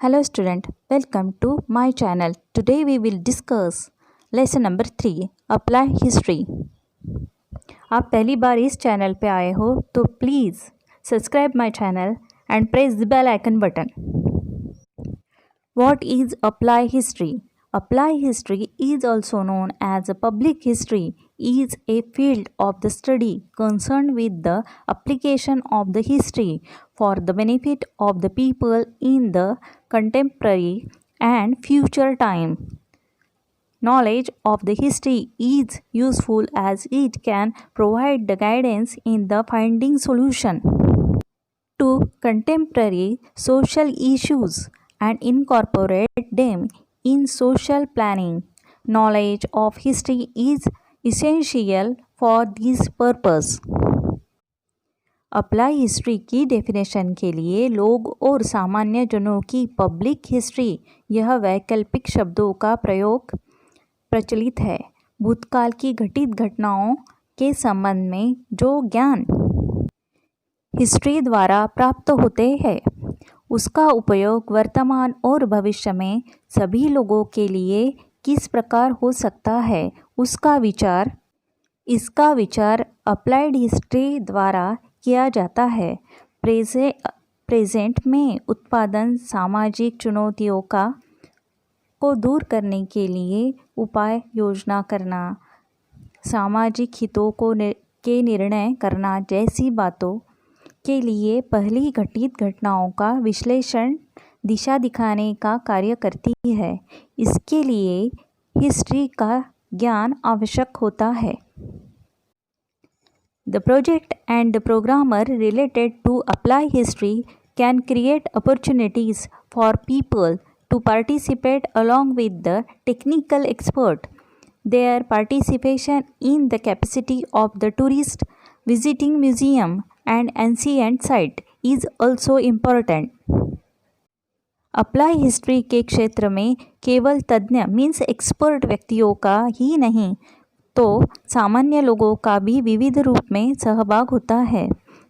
Hello student, welcome to my channel. Today we will discuss lesson number 3 Apply History. आप पहली बार इस channel पे आए हो तो please subscribe my channel and press the bell icon button. What is Apply History? Apply history is also known as a public history is a field of the study concerned with the application of the history for the benefit of the people in the contemporary and future time. Knowledge of the history is useful as it can provide the guidance in the finding solution to contemporary social issues and incorporate them in social planning. Knowledge of history is essential for this purpose. Apply history की definition के लिए लोग और सामान्य जनों की public history यह वैकल्पिक शब्दों का प्रयोग प्रचलित है. भूतकाल की घटित घटनाओं के संबंध में जो ज्ञान हिस्ट्री द्वारा प्राप्त होते हैं उसका उपयोग वर्तमान और भविष्य में सभी लोगों के लिए किस प्रकार हो सकता है इसका विचार अप्लाइड हिस्ट्री द्वारा किया जाता है. प्रेजेंट में उत्पादन सामाजिक चुनौतियों को दूर करने के लिए उपाय योजना करना, सामाजिक हितों के निर्णय करना जैसी बातों के लिए पहली घटित घटनाओं का विश्लेषण दिशा दिखाने का कार्य करती है. इसके लिए हिस्ट्री का ज्ञान आवश्यक होता है. The project and the programmer related to apply history can create opportunities for people to participate along with the technical expert. Their participation in the capacity of the tourist visiting museum and ancient site is also important. Apply history के क्षेत्र में केवल तज्ञ means expert व्यक्तियों का ही नहीं तो सामान्य लोगों का भी विविध रूप में सहभाग होता है.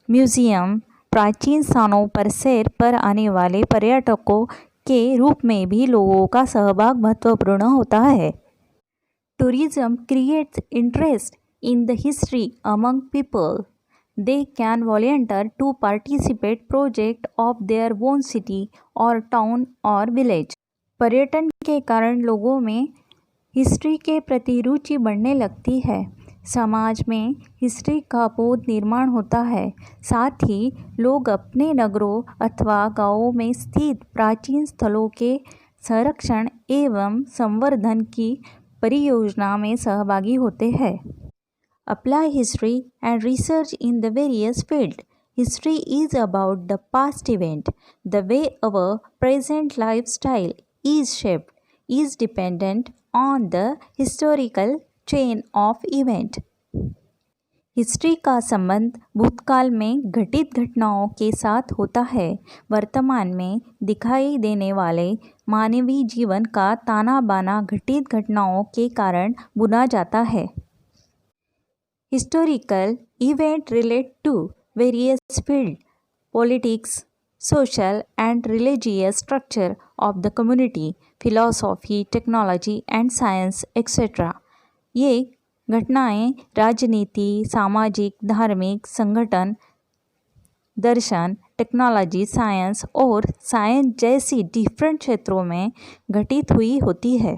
म्यूजियम प्राचीन स्थानों पर सैर पर आने वाले पर्यटकों के रूप में भी लोगों का सहभाग महत्वपूर्ण होता है. Tourism creates interest in the history among people. They can volunteer to participate project of their own city or town or village. पर्यटन के कारण लोगों में हिस्ट्री के प्रति रुचि बढ़ने लगती है. समाज में हिस्ट्री का बोध निर्माण होता है. साथ ही लोग अपने नगरों अथवा गांवों में स्थित प्राचीन स्थलों के संरक्षण एवं संवर्धन की परियोजना में सहभागी होते हैं. Apply history and research in the various fields. History is about the past event. The way our present lifestyle is shaped is dependent on the historical chain of event. History का संबंध भूतकाल में घटित घटनाओं के साथ होता है. वर्तमान में दिखाई देने वाले मानवीय जीवन का ताना बाना घटित घटनाओं के कारण बुना जाता है. Historical events relate to various fields, politics, social and religious structure of the community, philosophy, technology and science, etc. ये घटनाएं राजनीति, सामाजिक, धार्मिक, संगठन, दर्शन, टेक्नोलॉजी, साइंस और साइंस जैसी डिफरेंट क्षेत्रों में घटित हुई होती है.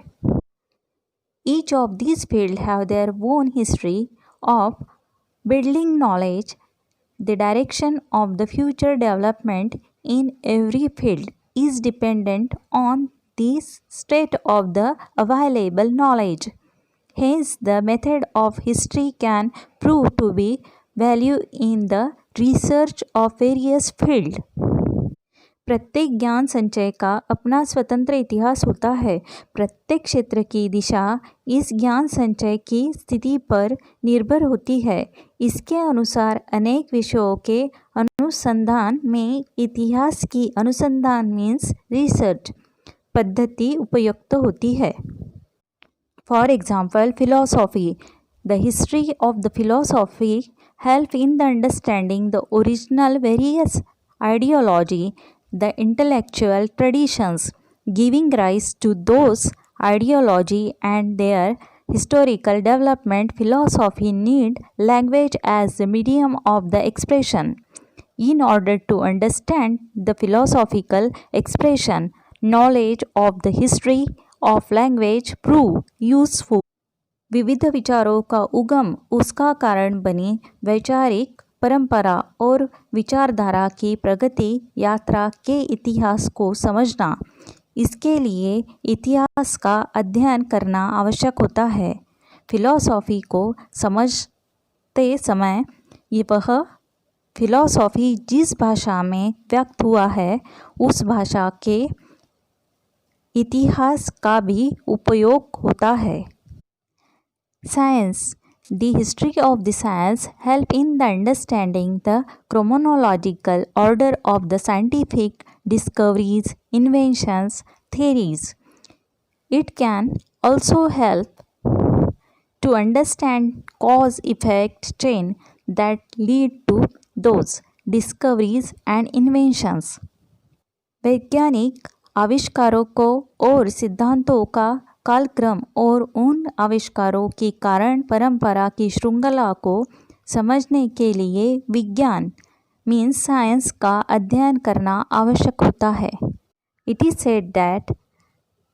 Each of these fields have their own history of building knowledge. The direction of the future development in every field is dependent on the state of the available knowledge. Hence, the method of history can prove to be value in the research of various fields. प्रत्येक ज्ञान संचय का अपना स्वतंत्र इतिहास होता है. प्रत्येक क्षेत्र की दिशा इस ज्ञान संचय की स्थिति पर निर्भर होती है. इसके अनुसार अनेक विषयों के अनुसंधान में इतिहास की अनुसंधान मीन्स रिसर्च पद्धति उपयुक्त होती है. For example philosophy. The history of the philosophy help in the understanding the original various ideology the intellectual traditions giving rise to those ideology and their historical development. Philosophy need language as the medium of the expression. In order to understand the philosophical expression, knowledge of the history of language prove useful. विविध विचारों का उगम उसका कारण बनी वैचारिक परंपरा और विचारधारा की प्रगति यात्रा के इतिहास को समझना, इसके लिए इतिहास का अध्ययन करना आवश्यक होता है। फिलॉसफी को समझते समय वह फिलॉसफी जिस भाषा में व्यक्त हुआ है उस भाषा के इतिहास का भी उपयोग होता है। Science. The history of the science help in the understanding the chronological order of the scientific discoveries, inventions, theories. It can also help to understand cause-effect chain that lead to those discoveries and inventions. वैज्ञानिक आविष्कारों को और सिद्धांतों का कालक्रम और उन आविष्कारों की कारण परंपरा की श्रृंखला को समझने के लिए विज्ञान मीन्स साइंस का अध्ययन करना आवश्यक होता है। It is said that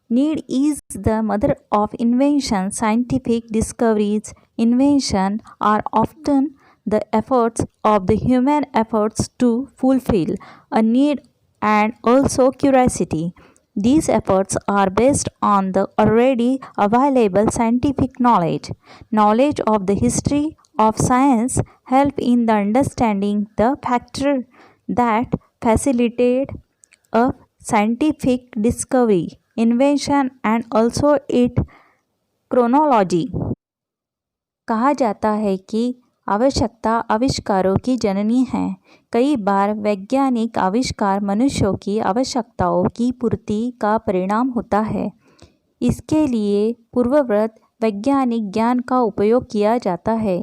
need is the mother of invention. Scientific discoveries invention are often the efforts of the human efforts to fulfil a need and also curiosity. These efforts are based on the already available scientific knowledge. Knowledge of the history of science help in the understanding the factors that facilitate a scientific discovery, invention and also its chronology. कहा जाता है कि आवश्यकता आविष्कारों की जननी है। कई बार वैज्ञानिक आविष्कार मनुष्यों की आवश्यकताओं की पूर्ति का परिणाम होता है। इसके लिए पूर्ववत वैज्ञानिक ज्ञान का उपयोग किया जाता है।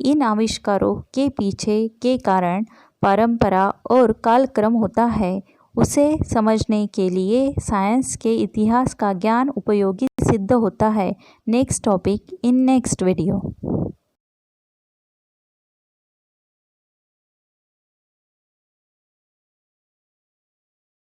इन आविष्कारों के पीछे के कारण परंपरा और कालक्रम होता है। उसे समझने के लिए साइंस के इतिहास का ज्ञान उपयोगी सिद्ध होता है। Next topic in next video.